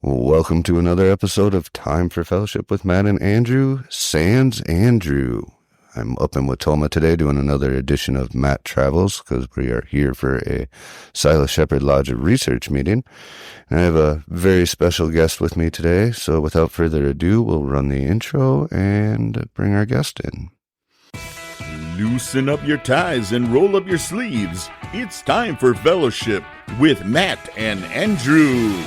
Welcome to another episode of Time for Fellowship with Matt and Andrew. Sans Andrew. I'm up in Wautoma today doing another edition of Matt Travels because we are here for a Silas Shepherd Lodge research meeting. And I have a very special guest with me today. So without further ado, we'll run the intro and bring our guest in. Loosen up your ties and roll up your sleeves. It's time for Fellowship with Matt and Andrew.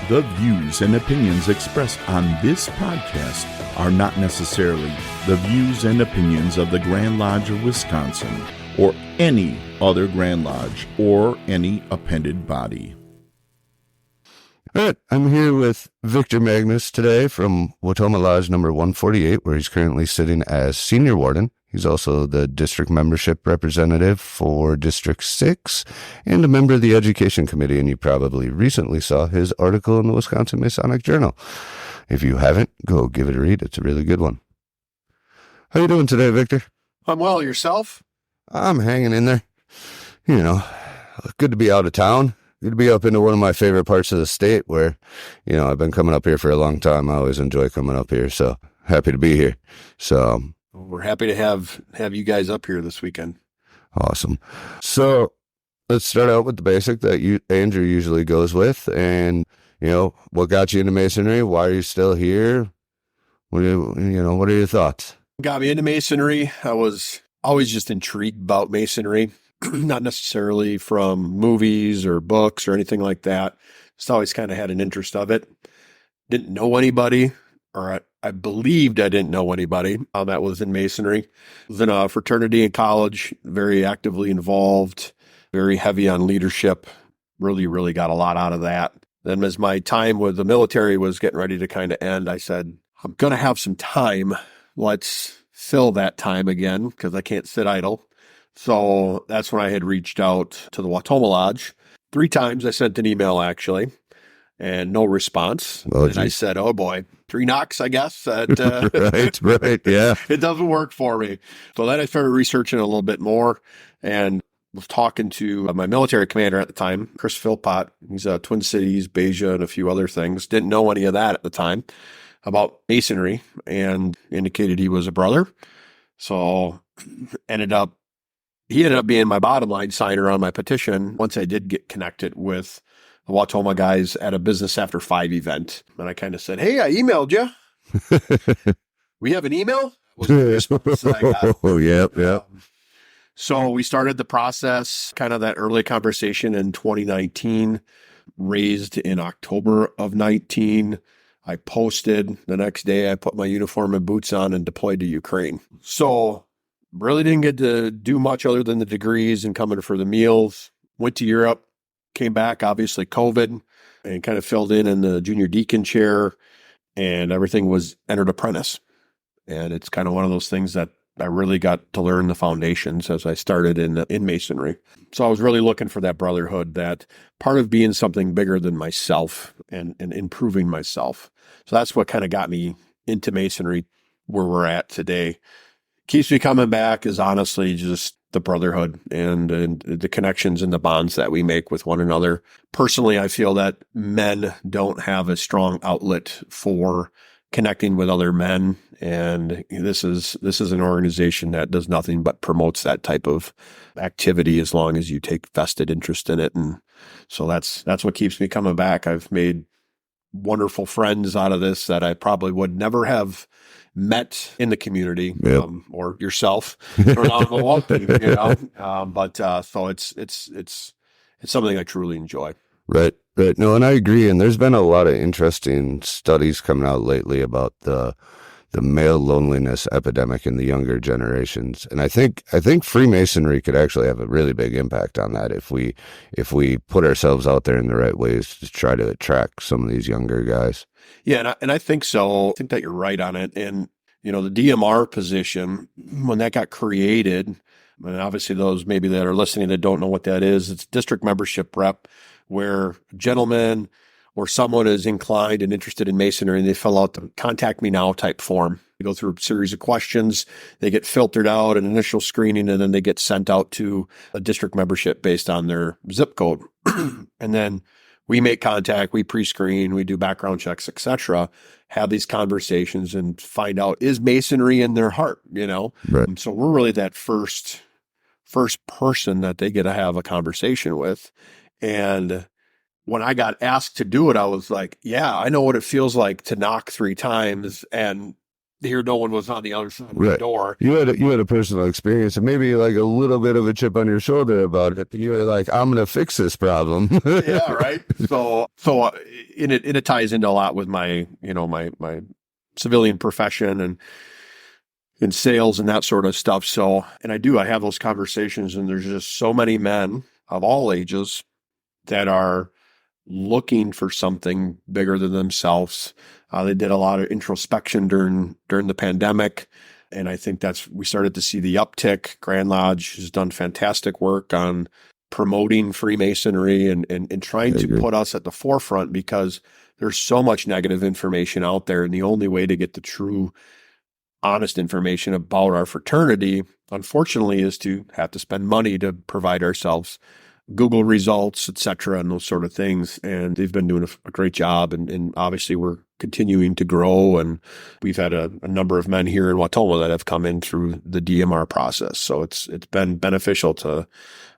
The views and opinions expressed on this podcast are not necessarily the views and opinions of the Grand Lodge of Wisconsin or any other Grand Lodge or any appended body. All right, I'm here with Victor Magnus today from Wautoma Lodge number 148, where he's currently sitting as senior warden. He's also the district membership representative for District 6 and a member of the Education Committee, and you probably recently saw his article in the Wisconsin Masonic Journal. If you haven't, go give it a read. It's a really good one. How you doing today, Victor? I'm well. Yourself? I'm hanging in there. You know, good to be out of town. Good to be up into one of my favorite parts of the state where, you know, I've been coming up here for a long time. I always enjoy coming up here, so happy to be here. So we're happy to have you guys up here this weekend. Awesome. So let's start out with the basic that Andrew usually goes with, and you know, what got you into Masonry? Why are you still here? What are your thoughts? Got me into Masonry. I was always just intrigued about Masonry, not necessarily from movies or books or anything like that. Just always kind of had an interest of it. Didn't know anybody, or I believed I didn't know anybody that was in Masonry. Was in a fraternity in college, very actively involved, very heavy on leadership. Really got a lot out of that. Then as my time with the military was getting ready to kind of end, I said, I'm going to have some time. Let's fill that time again because I can't sit idle. So that's when I had reached out to the Wautoma Lodge. 3 times I sent an email, actually, and no response. And I said, oh boy, 3 knocks, I guess. That, Right, yeah. It doesn't work for me. So then I started researching a little bit more and was talking to my military commander at the time, Chris Philpott. He's Twin Cities, Beja, and a few other things. Didn't know any of that at the time about Masonry and indicated he was a brother. So he ended up being my bottom line signer on my petition once I did get connected with the Wautoma guys at a Business After 5 event. And I kind of said, hey, I emailed you. We have an email? Oh, yeah. So we started the process, kind of that early conversation in 2019, raised in October of 19. I posted the next day. I put my uniform and boots on and deployed to Ukraine. So really didn't get to do much other than the degrees and coming for the meals. Went to Europe, came back, obviously COVID, and kind of filled in the junior deacon chair, and everything was entered apprentice. And it's kind of one of those things that I really got to learn the foundations as I started in Masonry. So I was really looking for that brotherhood, that part of being something bigger than myself and improving myself. So that's what kind of got me into Masonry where we're at today. Keeps me coming back is honestly just the brotherhood and the connections and the bonds that we make with one another. Personally, I feel that men don't have a strong outlet for connecting with other men. And this is an organization that does nothing but promotes that type of activity as long as you take vested interest in it. And so that's what keeps me coming back. I've made wonderful friends out of this that I probably would never have met in the community, or yourself, or on the walking, you know. But so it's something I truly enjoy. Right. No, and I agree. And there's been a lot of interesting studies coming out lately about the male loneliness epidemic in the younger generations. And I think Freemasonry could actually have a really big impact on that if we put ourselves out there in the right ways to try to attract some of these younger guys. Yeah, and I think so. I think that you're right on it. And, you know, the DMR position, when that got created, and obviously those maybe that are listening that don't know what that is, it's district membership rep, where a gentleman or someone is inclined and interested in Masonry and they fill out the contact me now type form. They go through a series of questions, they get filtered out, an initial screening, and then they get sent out to a district membership based on their zip code. And then we make contact, we pre-screen, we do background checks, etc., have these conversations and find out, is Masonry in their heart, Right. So we're really that first person that they get to have a conversation with. And when I got asked to do it, I was like, yeah, I know what it feels like to knock 3 times and hear no one was on the other side of the door. You had a personal experience and maybe like a little bit of a chip on your shoulder about it. You were like, I'm going to fix this problem. Yeah, right. So it ties into a lot with my, my civilian profession and in sales and that sort of stuff. So, and I have those conversations, and there's just so many men of all ages that are looking for something bigger than themselves. They did a lot of introspection during the pandemic. And I think we started to see the uptick. Grand Lodge has done fantastic work on promoting Freemasonry and trying to put us at the forefront, because there's so much negative information out there. And the only way to get the true, honest information about our fraternity, unfortunately, is to have to spend money to provide ourselves Google results, et cetera, and those sort of things. And they've been doing a great job. And obviously we're continuing to grow. And we've had a number of men here in Wautoma that have come in through the DMR process. So it's been beneficial to,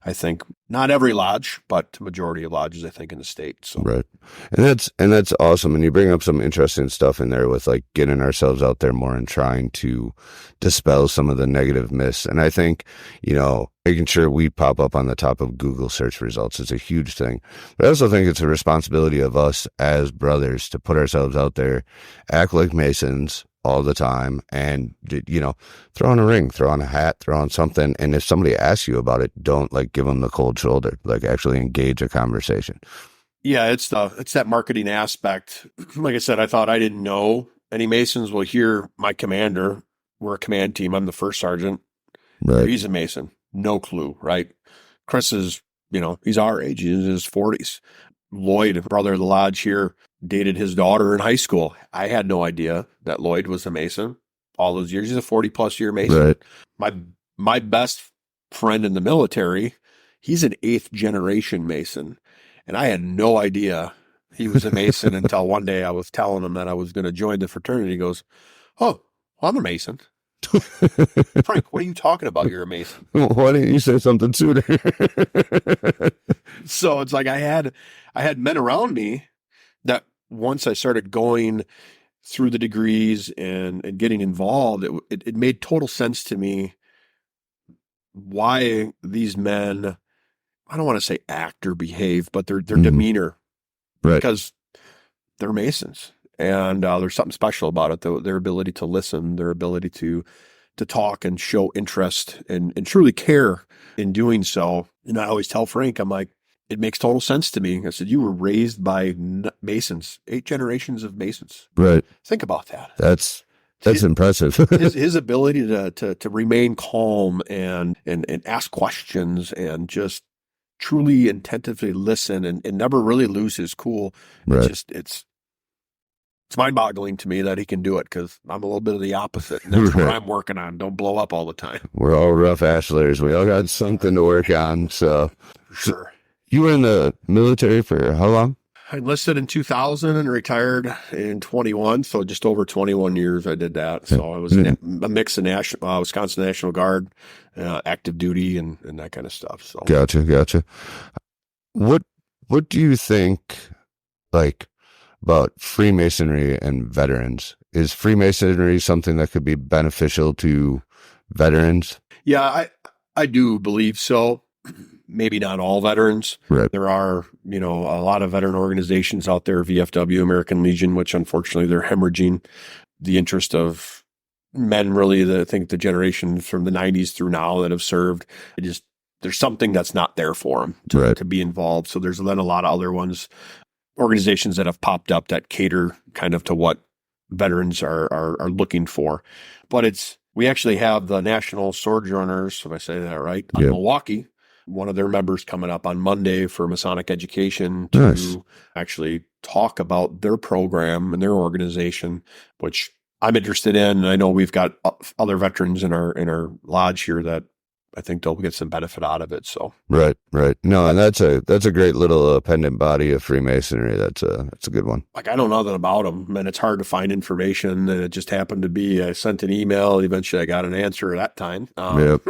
I think, not every lodge, but the majority of lodges, I think, in the state. So. Right. And that's awesome. And you bring up some interesting stuff in there with like getting ourselves out there more and trying to dispel some of the negative myths. And I think, making sure we pop up on the top of Google search results is a huge thing. But I also think it's a responsibility of us as brothers to put ourselves out there, act like Masons all the time, and, throw on a ring, throw on a hat, throw on something. And if somebody asks you about it, don't like give them the cold shoulder, like actually engage a conversation. Yeah, it's that marketing aspect. Like I said, I thought I didn't know any Masons. Well, here, my commander, we're a command team. I'm the first sergeant. Right. He's a Mason. No clue, right? Chris is, he's our age. He's in his 40s. Lloyd, brother of the lodge here, dated his daughter in high school. I had no idea that Lloyd was a Mason all those years. He's a 40-plus year Mason. Right. My best friend in the military, he's an 8th generation Mason. And I had no idea he was a Mason until one day I was telling him that I was going to join the fraternity. He goes, "Oh, well, I'm a Mason." Frank, what are you talking about? You're a Mason. Why didn't you say something sooner? So it's like I had men around me that once I started going through the degrees and getting involved, it made total sense to me why these men, I don't want to say act or behave, but their demeanor, right? Because they're Masons, and there's something special about it. Their ability to listen, their ability to talk and show interest and truly care in doing so. And I always tell Frank, I'm like, it makes total sense to me. I said, you were raised by Masons, 8 generations of Masons. Right. Think about that. That's impressive. his ability to remain calm and ask questions and just truly attentively listen and never really lose his cool. Right. It's mind-boggling to me that he can do it, because I'm a little bit of the opposite. And that's what I'm working on. Don't blow up all the time. We're all rough ashlers. We all got something to work on. So, sure. You were in the military for how long? I enlisted in 2000 and retired in 21. So just over 21 years I did that. So I was a mix of Wisconsin National Guard, active duty and that kind of stuff. So Gotcha. What do you think, like, about Freemasonry and veterans? Is Freemasonry something that could be beneficial to veterans? Yeah, I do believe so. Maybe not all veterans. Right. There are, a lot of veteran organizations out there, VFW, American Legion, which unfortunately they're hemorrhaging the interest of men, really, I think the generations from the 90s through now that have served. There's something that's not there for them to be involved. So there's then a lot of other organizations that have popped up that cater kind of to what veterans are looking for. But we actually have the National Sword Runners, if I say that right, on Milwaukee. One of their members coming up on Monday for Masonic education to actually talk about their program and their organization, which I'm interested in. And I know we've got other veterans in our lodge here that I think they'll get some benefit out of it. So Right. No, and that's a great little pendant body of Freemasonry. That's a good one. like I know nothing about them, and it's hard to find information. And it just happened to be I sent an email. Eventually, I got an answer at that time. Yep.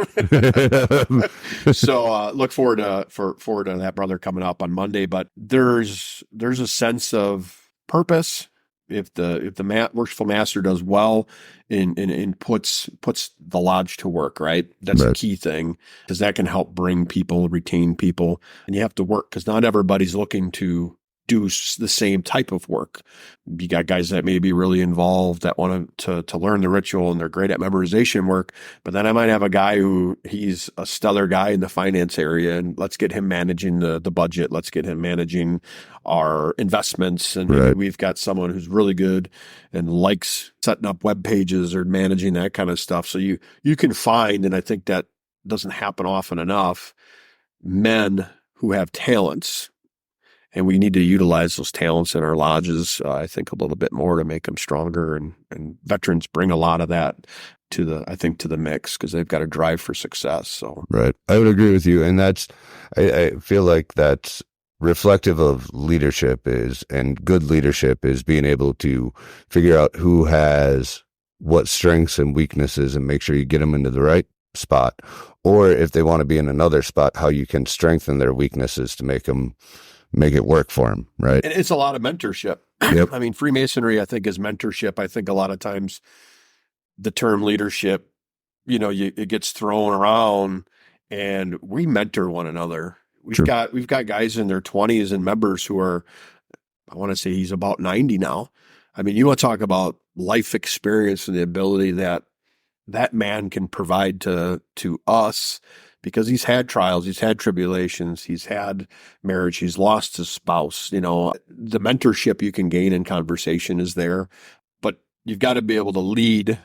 So look forward to that brother coming up on Monday. But there's a sense of purpose if the worshipful master does well and puts the lodge to work, right? That's the key thing, because that can help bring people, retain people, and you have to work because not everybody's looking to do the same type of work. You got guys that may be really involved that want to learn the ritual and they're great at memorization work, but then I might have a guy who he's a stellar guy in the finance area, and let's get him managing the budget. Let's get him managing our investments. And we've got someone who's really good and likes setting up web pages or managing that kind of stuff. So you can find, and I think that doesn't happen often enough, men who have talents. And we need to utilize those talents in our lodges, I think, a little bit more to make them stronger. And veterans bring a lot of that to the mix because they've got a drive for success. So right, I would agree with you, and I feel like that's reflective of leadership and good leadership is being able to figure out who has what strengths and weaknesses and make sure you get them into the right spot, or if they want to be in another spot, how you can strengthen their weaknesses to make it work for them, right? And it's a lot of mentorship. Yep. I mean, Freemasonry, I think, is mentorship. I think a lot of times the term leadership, it gets thrown around, and we mentor one another. We've got guys in their 20s and members who are, I want to say he's about 90 now. I mean, you want to talk about life experience and the ability that man can provide to us. Because he's had trials, he's had tribulations, he's had marriage, he's lost his spouse. The mentorship you can gain in conversation is there, but you've got to be able to lead,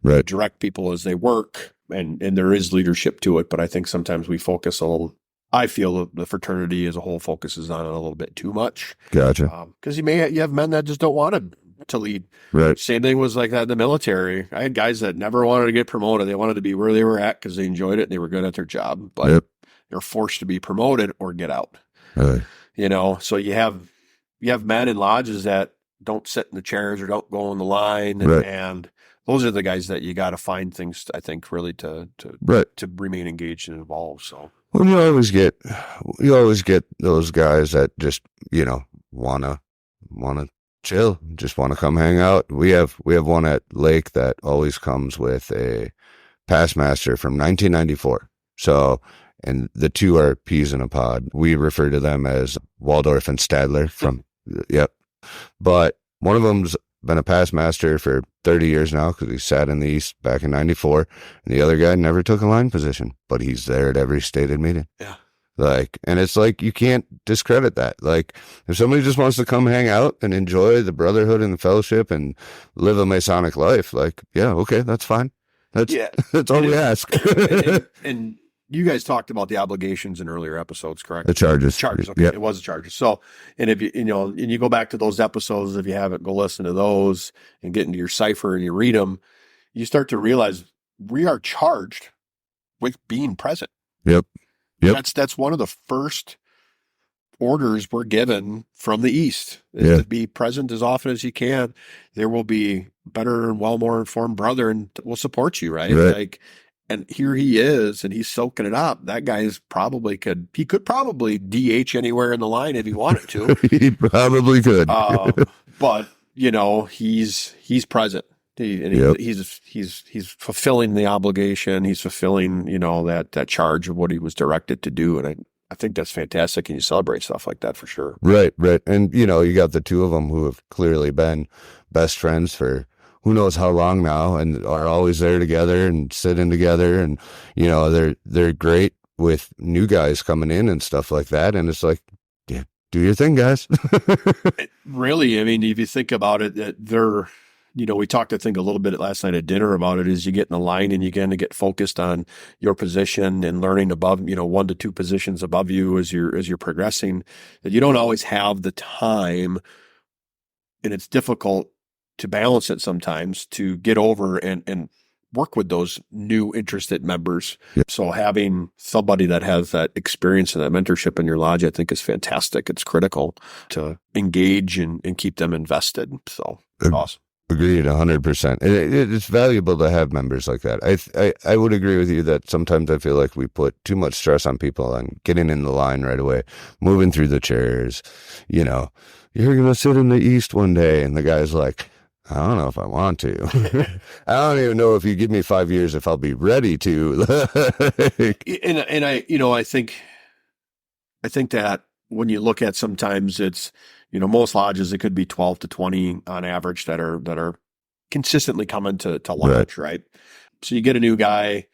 direct people as they work, and there is leadership to it. But I think sometimes we focus a little. I feel the fraternity as a whole focuses on it a little bit too much. Gotcha. Because you have men that just don't want to lead. Right. Same thing was like that in the military. I had guys that never wanted to get promoted. They wanted to be where they were at because they enjoyed it and they were good at their job, but they're forced to be promoted or get out. Right. So you have men in lodges that don't sit in the chairs or don't go on the line. And those are the guys that you got to find things, I think, really to remain engaged and involved. So. Well, you always get those guys that just, wanna chill, just want to come hang out. We have one at Lake that always comes with a past master from 1994. So, and the two are peas in a pod. We refer to them as Waldorf and Stadler but one of them's been a past master for 30 years now because he sat in the East back in 94, and the other guy never took a line position, but he's there at every stated meeting. Yeah. And it's like, you can't discredit that. Like, if somebody just wants to come hang out and enjoy the brotherhood and the fellowship and live a Masonic life, okay, that's fine. That's all we ask. and you guys talked about the obligations in earlier episodes, correct? The charges. Okay. Yep. It was the charges. So, and if and you go back to those episodes, if you haven't, go listen to those and get into your cipher and you read them, you start to realize we are charged with being present. Yep. That's one of the first orders we're given from the East is to be present as often as you can. There will be better and more informed brother and will support you, right? And here he is, and he's soaking it up. That guy could probably DH anywhere in the line if he wanted to. He probably could. But he's present. He's fulfilling the obligation. He's fulfilling, that charge of what he was directed to do. And I think that's fantastic. And you celebrate stuff like that for sure. Right. And, you got the two of them who have clearly been best friends for who knows how long now and are always there together and sitting together. And, they're great with new guys coming in and stuff like that. And it's like, do your thing, guys. Really, I mean, if you think about it, they're, we talked, I think, a little bit last night at dinner about it, is you get in the line and you're going to get focused on your position and learning above, 1 to 2 positions above you as you're progressing, that you don't always have the time, and it's difficult to balance it sometimes to get over and work with those new interested members. Yeah. So having somebody that has that experience and that mentorship in your lodge, I think is fantastic. It's critical to engage and keep them invested. So awesome. Agreed, 100%. It's valuable to have members like that. I would agree with you that sometimes I feel like we put too much stress on people on getting in the line right away, moving through the chairs. You know, you're going to sit in the East one day, and the guy's like, I don't know if I want to. I don't even know if you give me 5 years if I'll be ready to. And I think that when you look at sometimes it's, most lodges, it could be 12 to 20 on average that are consistently coming to lodge, right? So you get a new guy.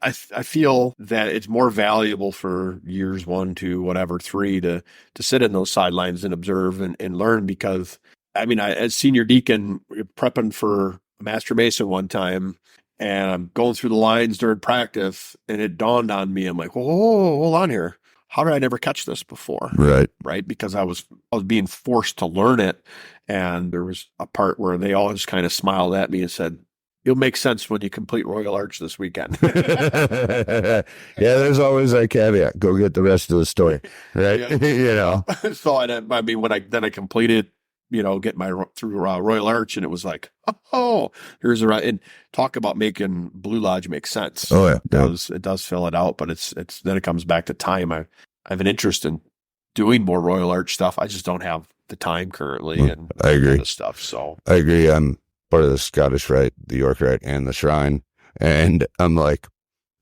I feel that it's more valuable for years 1, 2, whatever, 3 to sit in those sidelines and observe and learn, because I as senior deacon, prepping for a master mason one time, and I'm going through the lines during practice, and it dawned on me, I'm like, whoa, hold on here. How did I never catch this before? Right. Because I was being forced to learn it. And there was a part where they all just kind of smiled at me and said, "It'll make sense when you complete Royal Arch this weekend." Yeah, there's always a caveat. Go get the rest of the story, right? Yeah. So when I completed, get through Royal Arch, and it was like, oh, here's the right. And talk about making Blue Lodge make sense. Oh yeah, it does fill it out, but it's then it comes back to time. I have an interest in doing more Royal Arch stuff. I just don't have the time currently. And I agree. Kind of stuff. So I agree. I'm part of the Scottish Rite, the York Rite, and the Shrine, and I'm like,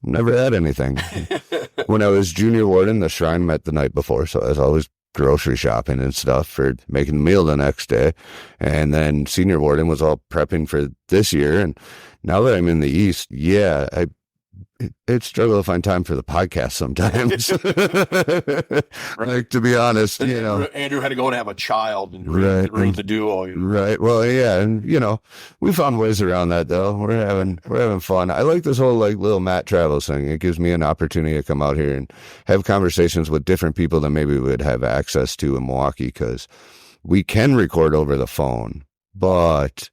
never had anything. When I was junior warden, the Shrine met the night before, so I was always grocery shopping and stuff for making the meal the next day. And then senior warden was all prepping for this year. And now that I'm in the East, it's struggle to find time for the podcast sometimes. Like, to be honest, Andrew had to go and have a child and raise the duo. Right. Well, yeah. And, we found ways around that though. We're having fun. I like this whole little Matt Travels thing. It gives me an opportunity to come out here and have conversations with different people that maybe we would have access to in Milwaukee, because we can record over the phone, but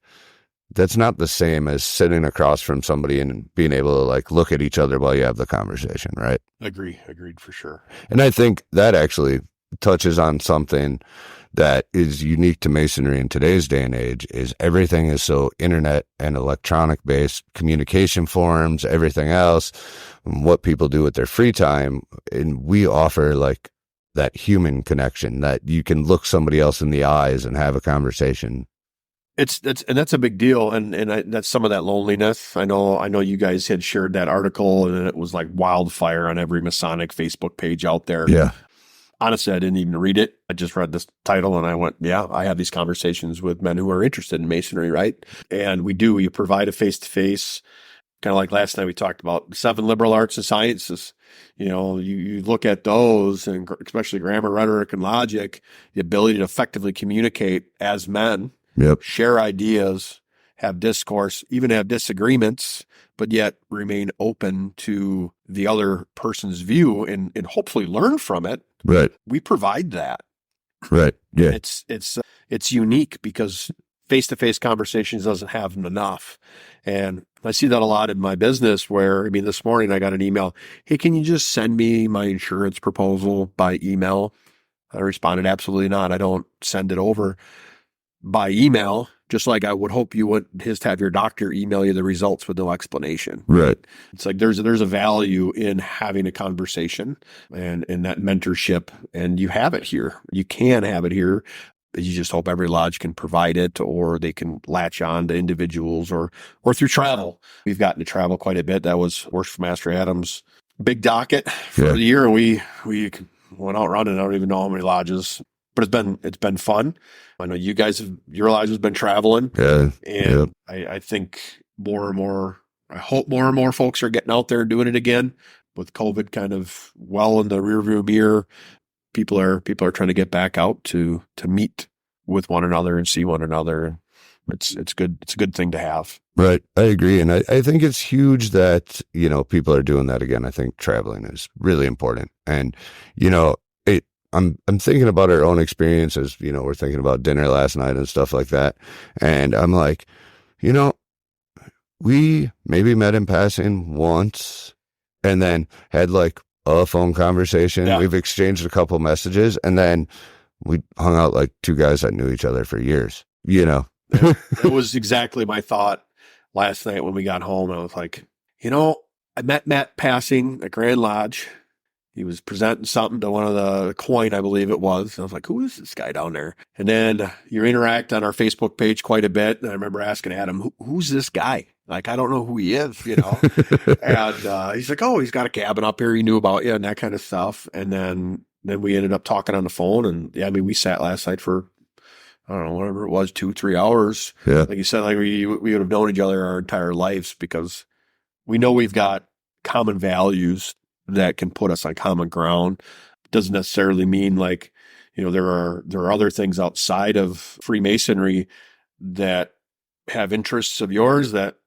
that's not the same as sitting across from somebody and being able to look at each other while you have the conversation, right? Agreed for sure. And I think that actually touches on something that is unique to Masonry in today's day and age, is everything is so internet and electronic based, communication forums, everything else, what people do with their free time. And we offer that human connection that you can look somebody else in the eyes and have a conversation. That's a big deal, and that's some of that loneliness. I know you guys had shared that article, and it was like wildfire on every Masonic Facebook page out there. Yeah. Honestly, I didn't even read it. I just read this title and I went, yeah, I have these conversations with men who are interested in Masonry, right? And we provide a face-to-face, kind of like last night we talked about 7 liberal arts and sciences. You look at those, and especially grammar, rhetoric, and logic, the ability to effectively communicate as men. Yep. Share ideas, have discourse, even have disagreements, but yet remain open to the other person's view and hopefully learn from it. Right. We provide that. Right. Yeah. It's unique because face-to-face conversations doesn't have enough. And I see that a lot in my business where, this morning I got an email. Hey, can you just send me my insurance proposal by email? I responded, absolutely not. I don't send it over by email, just like I would hope you would just have your doctor email you the results with no explanation. Right. It's like there's a value in having a conversation and in that mentorship, and you have it here. You can have it here. You just hope every lodge can provide it, or they can latch on to individuals or through travel. We've gotten to travel quite a bit. That was Works for Master Adams' big docket for the year. And we went out running. I don't even know how many lodges, but it's been fun. I know your lodge has been traveling. Yeah. And I think I hope more and more folks are getting out there and doing it again with COVID kind of well in the rearview mirror. People are trying to get back out to meet with one another and see one another. It's good. It's a good thing to have. Right. I agree. And I think it's huge that, people are doing that again. I think traveling is really important. And, I'm thinking about our own experiences. We're thinking about dinner last night and stuff like that. And I'm like, we maybe met in passing once and then had like a phone conversation. Yeah. We've exchanged a couple messages and then we hung out like two guys that knew each other for years, you know. That was exactly my thought last night when we got home. I was like, I met Matt passing at Grand Lodge. He was presenting something to one of the coin, I believe it was. And I was like, who is this guy down there? And then you interact on our Facebook page quite a bit. And I remember asking Adam, who's this guy? Like, I don't know who he is, And he's like, oh, he's got a cabin up here. He knew about you and that kind of stuff. And then we ended up talking on the phone. And yeah, I mean, we sat last night for, I don't know, whatever it was, 2-3 hours. Yeah. Like you said, like we would have known each other our entire lives because we know we've got common values that can put us on common ground. Doesn't necessarily mean like, there are other things outside of Freemasonry that have interests of yours that,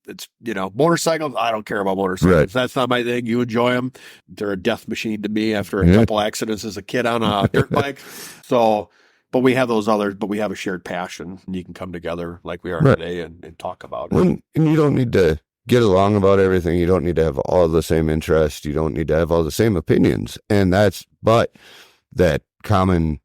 it's, motorcycles. I don't care about motorcycles. Right. That's not my thing. You enjoy them. They're a death machine to me after a couple accidents as a kid on a dirt bike. So, but we have those others, but we have a shared passion and you can come together like we are today and talk about it. And you don't need to get along about everything. You don't need to have all the same interests. You don't need to have all the same opinions. But that common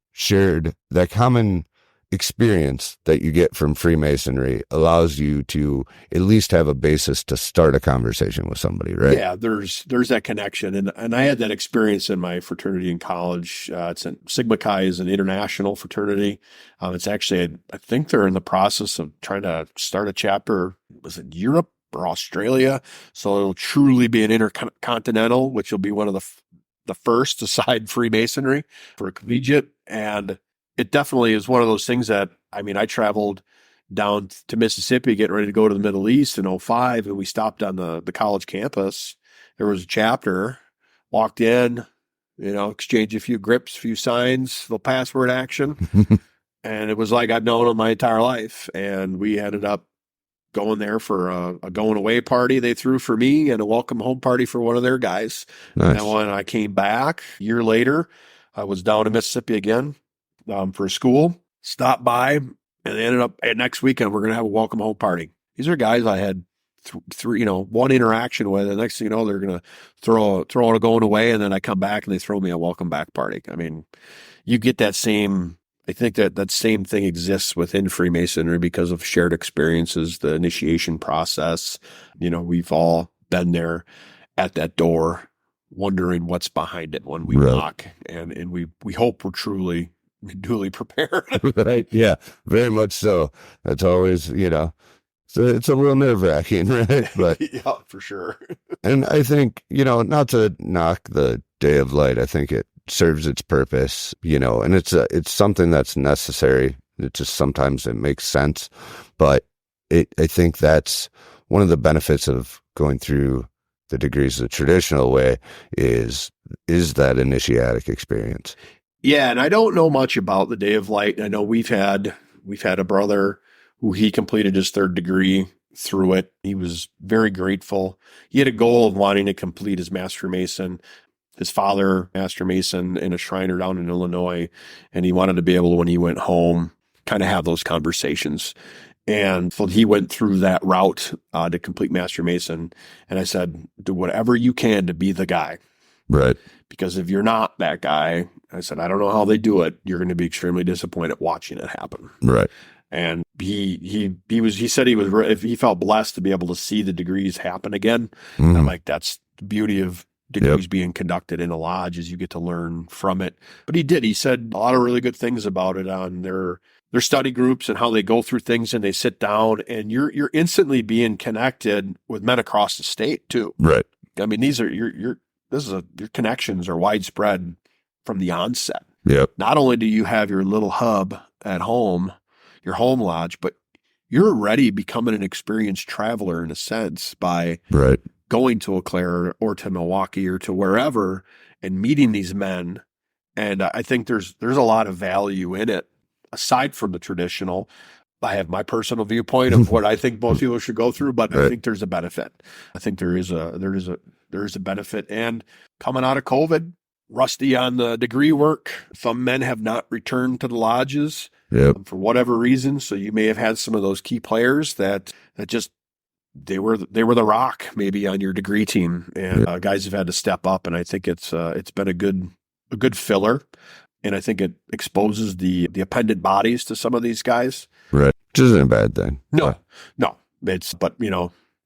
experience that you get from Freemasonry allows you to at least have a basis to start a conversation with somebody, right? Yeah, there's that connection. And I had that experience in my fraternity in college. Sigma Chi is an international fraternity. It's actually, I think they're in the process of trying to start a chapter. Was it Europe or Australia? So it'll truly be an intercontinental, which will be one of the first aside Freemasonry for a collegiate. And it definitely is one of those things that, I mean, I traveled down to Mississippi getting ready to go to the Middle East in 2005, and we stopped on the college campus. There was a chapter, walked in, exchanged a few grips, a few signs, little password action. And it was like I'd known them my entire life. And we ended up going there for a going away party they threw for me and a welcome home party for one of their guys. Nice. And when I came back a year later, I was down in Mississippi again for school, stopped by, and they ended up next weekend, we're going to have a welcome home party. These are guys I had one interaction with, and next thing you know, they're going to throw out a going away, and then I come back and they throw me a welcome back party. I mean, you get that same, I think that same thing exists within Freemasonry because of shared experiences, the initiation process. We've all been there at that door wondering what's behind it when we knock, and we hope we're truly duly prepared. Right. Yeah, very much so. That's always, so it's a real nerve-wracking, right? But yeah, for sure. And I think, not to knock the Day of Light, I think it serves its purpose, and it's something that's necessary. It just sometimes it makes sense, but I think that's one of the benefits of going through the degrees the traditional way is that initiatic experience. Yeah, and I don't know much about the Day of Light. I know we've had a brother who he completed his third degree through it. He was very grateful. He had a goal of wanting to complete his Master Mason. His father, Master Mason in a Shriner down in Illinois, and he wanted to be able to, when he went home, kind of have those conversations. And so he went through that route to complete Master Mason. And I said, do whatever you can to be the guy. Right. Because if you're not that guy, I said, I don't know how they do it. You're going to be extremely disappointed watching it happen. Right. And he said if he felt blessed to be able to see the degrees happen again. Mm-hmm. I'm like, that's the beauty of degrees being conducted in a lodge, is you get to learn from it. But he did. He said a lot of really good things about it on their study groups and how they go through things and they sit down, and you're instantly being connected with men across the state too. Right. I mean, these are your connections are widespread from the onset. Yep. Not only do you have your little hub at home, your home lodge, but you're already becoming an experienced traveler in a sense by going to Eau Claire or to Milwaukee or to wherever and meeting these men. And I think there's a lot of value in it aside from the traditional. I have my personal viewpoint of what I think most people should go through, but I think there's a benefit. I think there is a benefit. And coming out of COVID, rusty on the degree work. Some men have not returned to the lodges for whatever reason. So you may have had some of those key players that just they were the rock maybe on your degree team, and guys have had to step up, and I think it's been a good filler, and I think it exposes the appendant bodies to some of these guys. Right, which isn't a bad thing. No, but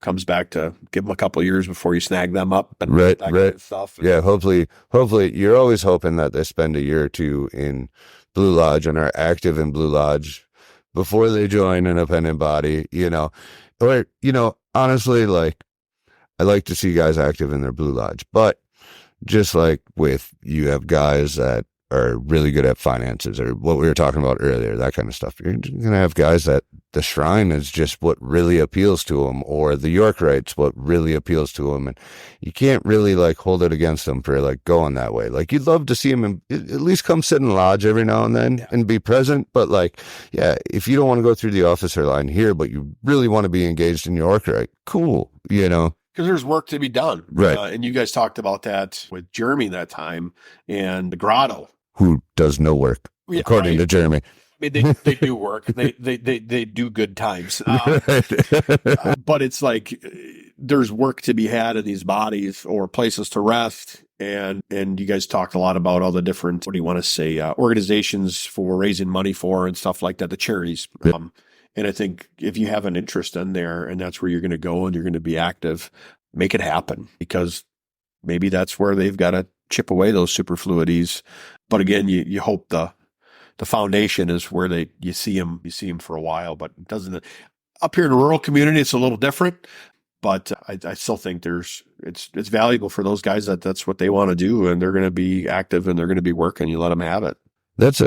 comes back to give them a couple of years before you snag them up and right. kind of stuff. Yeah, hopefully you're always hoping that they spend a year or two in Blue Lodge and are active in Blue Lodge before they join an appendant body, or, honestly, like, I like to see guys active in their Blue Lodge, but just like with, you have guys that are really good at finances or what we were talking about earlier, that kind of stuff. You're going to have guys that the shrine is just what really appeals to them, or the York Rite's what really appeals to them. And you can't really like hold it against them for like going that way. Like, you'd love to see them at least come sit in the lodge every now and then and be present. But like, yeah, if you don't want to go through the officer line here, but you really want to be engaged in York Rite, cool, Because there's work to be done. Right. And you guys talked about that with Jeremy that time and the Grotto. Who does no work, according to Jeremy. I mean, they do work. They do good times. But it's like there's work to be had in these bodies or places to rest. And you guys talked a lot about all the different, what do you want to say, organizations for raising money for and stuff like that, the charities. Yep. And I think if you have an interest in there and that's where you're going to go and you're going to be active, make it happen, because maybe that's where they've got to chip away those superfluities. But again, you hope the foundation is where you see them for a while, but it doesn't. Up here in a rural community, it's a little different, but I still think it's valuable for those guys that's what they want to do, and they're going to be active and they're going to be working. You let them have it. That's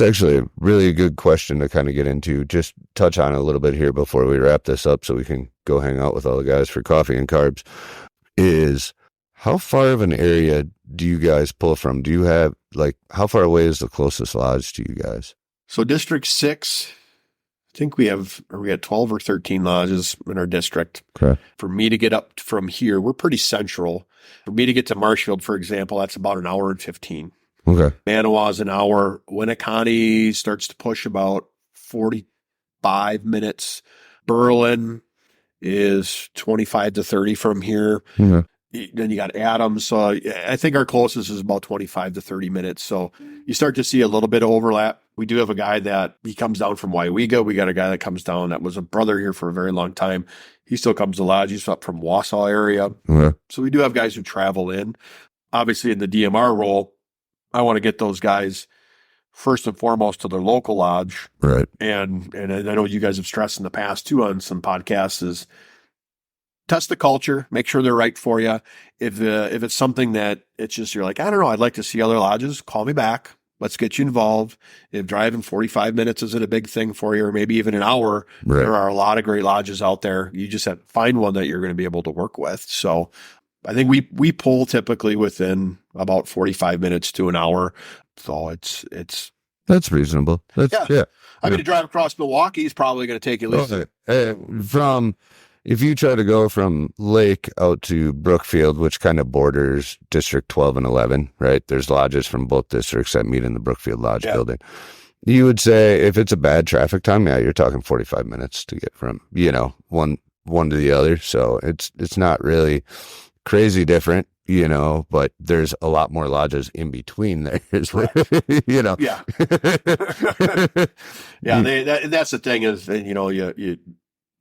actually a really good question to kind of get into. Just touch on it a little bit here before we wrap this up, so we can go hang out with all the guys for coffee and carbs. Is how far of an area do you guys pull from? Do you have, like, how far away is the closest lodge to you guys? So District 6, I think we had 12 or 13 lodges in our district. Okay. For me to get up from here, we're pretty central. For me to get to Marshfield, for example, that's about an hour and 15. Okay. Manawa's an hour. Winneconne starts to push about 45 minutes. Berlin is 25 to 30 from here. Mm-hmm. Then you got Adams. So I think our closest is about 25 to 30 minutes. So you start to see a little bit of overlap. We do have a guy that he comes down from Waiwega. We got a guy that comes down that was a brother here for a very long time. He still comes to lodge. He's up from Wausau area. Okay. So we do have guys who travel in. Obviously in the DMR role, I want to get those guys first and foremost to their local lodge. Right. And I know you guys have stressed in the past too on some podcasts is test the culture, make sure they're right for you. If it's something that it's just, you're like, I don't know, I'd like to see other lodges, call me back. Let's get you involved. If driving 45 minutes isn't a big thing for you, or maybe even an hour, right, there are a lot of great lodges out there. You just have to find one that you're going to be able to work with. So I think we pull typically within about 45 minutes to an hour. So it's that's reasonable. Yeah. I mean, to drive across Milwaukee is probably going to take at least if you try to go from Lake out to Brookfield, which kind of borders District 12 and 11, right? There's lodges from both districts that meet in the Brookfield Lodge building. You would say if it's a bad traffic time, you're talking 45 minutes to get from, one to the other. So it's not really crazy different, but there's a lot more lodges in between there, Yeah. That's the thing is,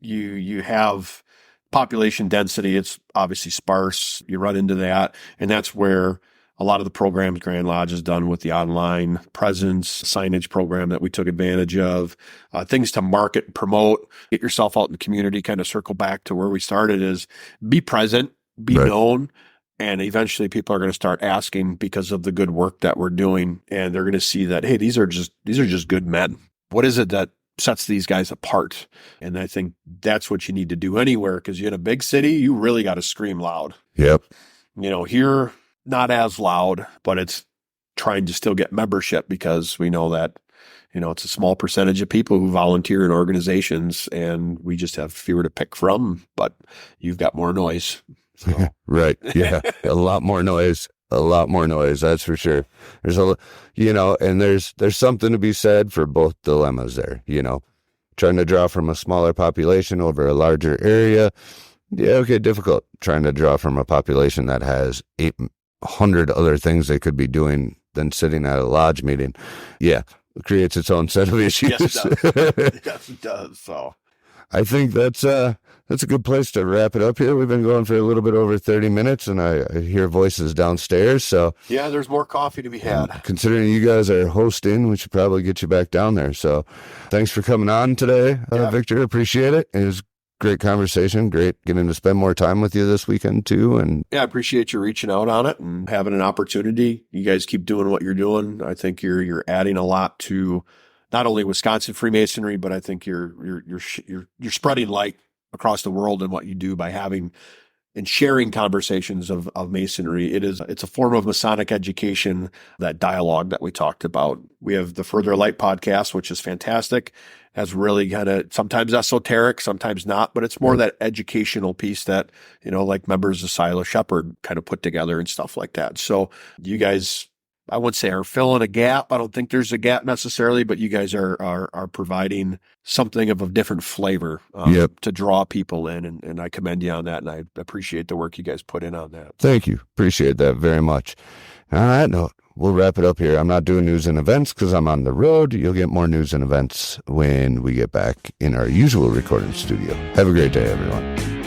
you have population density. It's obviously sparse. You run into that. And that's where a lot of the programs Grand Lodge has done with the online presence, signage program that we took advantage of, things to market and promote, get yourself out in the community, kind of circle back to where we started is be present, be known. And eventually people are going to start asking because of the good work that we're doing. And they're going to see that, hey, these are just good men. What is it that sets these guys apart? And I think that's what you need to do anywhere, because you're in a big city, you really got to scream loud. Yep. Here, not as loud, but it's trying to still get membership, because we know that, it's a small percentage of people who volunteer in organizations, and we just have fewer to pick from, but you've got more noise. So. Right. Yeah. A lot more noise. That's for sure. There's and there's something to be said for both dilemmas there, trying to draw from a smaller population over a larger area Yeah, okay, difficult trying to draw from a population that has 800 other things they could be doing than sitting at a lodge meeting. Yeah, it creates its own set of issues. Yes, it does. Yes, it does. So I think that's a good place to wrap it up here. We've been going for a little bit over 30 minutes, and I hear voices downstairs. So yeah, there's more coffee to be had. Considering you guys are hosting, we should probably get you back down there. So thanks for coming on today, Victor. Appreciate it. It was great conversation. Great getting to spend more time with you this weekend too. And yeah, I appreciate you reaching out on it and having an opportunity. You guys keep doing what you're doing. I think you're adding a lot to not only Wisconsin Freemasonry, but I think you're spreading light across the world in what you do by having and sharing conversations of Masonry. It's a form of Masonic education, that dialogue that we talked about. We have the Further Light podcast, which is fantastic, has really kind of sometimes esoteric, sometimes not, but it's more that educational piece that, like members of Silas Shepherd kind of put together and stuff like that. So you guys, I would say, are filling a gap. I don't think there's a gap necessarily, but you guys are providing something of a different flavor to draw people in. And I commend you on that. And I appreciate the work you guys put in on that. Thank you. Appreciate that very much. On that note, we'll wrap it up here. I'm not doing news and events because I'm on the road. You'll get more news and events when we get back in our usual recording studio. Have a great day, everyone.